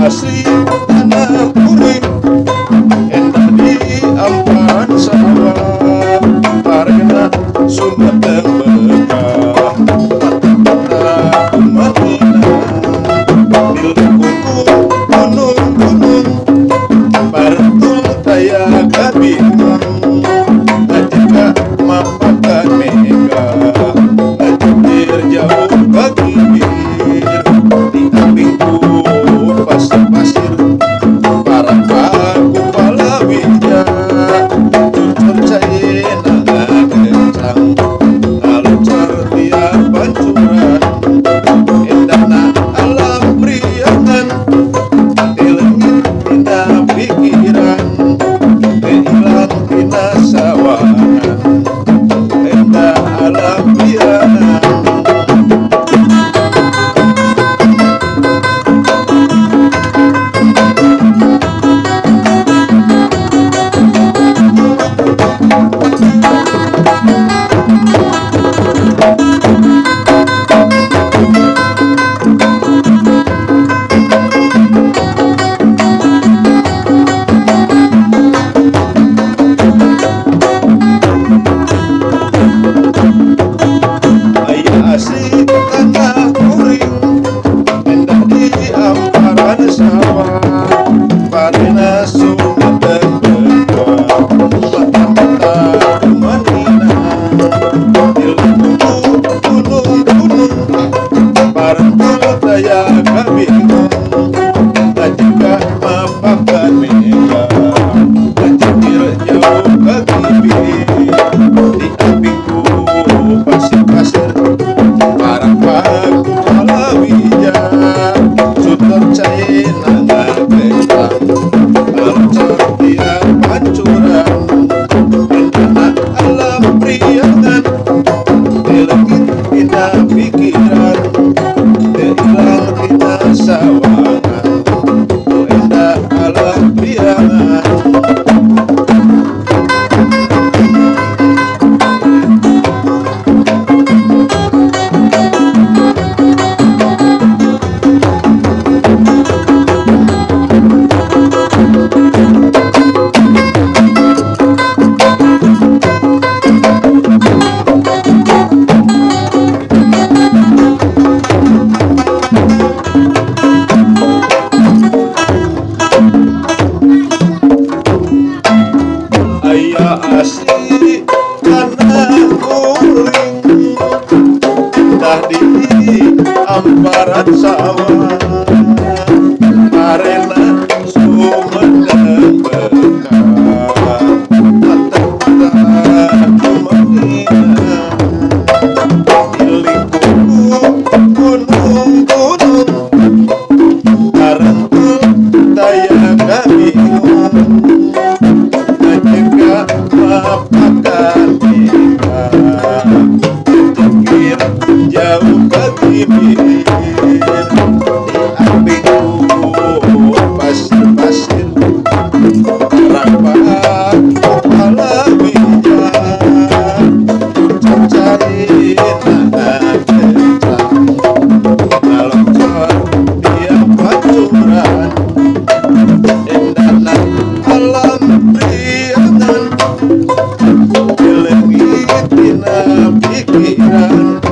Asli tanah kuring endah di amparan sawah parena Sumedang Bekah mata umatina di lengkungku gunung-gunung partul daya kabingung ajaka mapakan mega ajir jauh bagir di ambingku pasir para paku palawija cucur caina kencang alur tiap pancuran indahna alam priangan di langit indah pikiran hilang tina sawangan indah alam priangan. Asli tanah kuring endah di amparan sawah parena Sumedang Bekah mata-mata umanina di lengkungku gunung-gunung parentul daya kabingung ajika mapakan mega ajir jauh kagibir di ambingku pasir-pasir para paku palawija cucur caina kencang alur tiap pancuran indahna alam priangan di langit indah pikiran hilang tina sawangan indah alam priangan. Asli tanah kuring endah di amparan sawah parena Sumedang Bekah mata-mata umanina di lingkungku gunung-gunung parentul daya kabingung ajaka mapakan mega cekir jauh kagibir di ambingku pasir-pasir rampaku palawija cucur caina kencang alur tiap pancuran indahna alam priangan di langit tina pikiran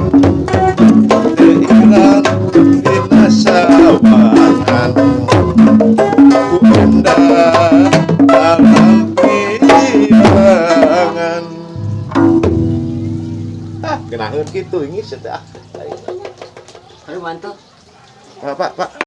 hilang tina sawangan ku indah alam priangan. Kenaheun kitu ini sudah. Aduh mantap. Pak.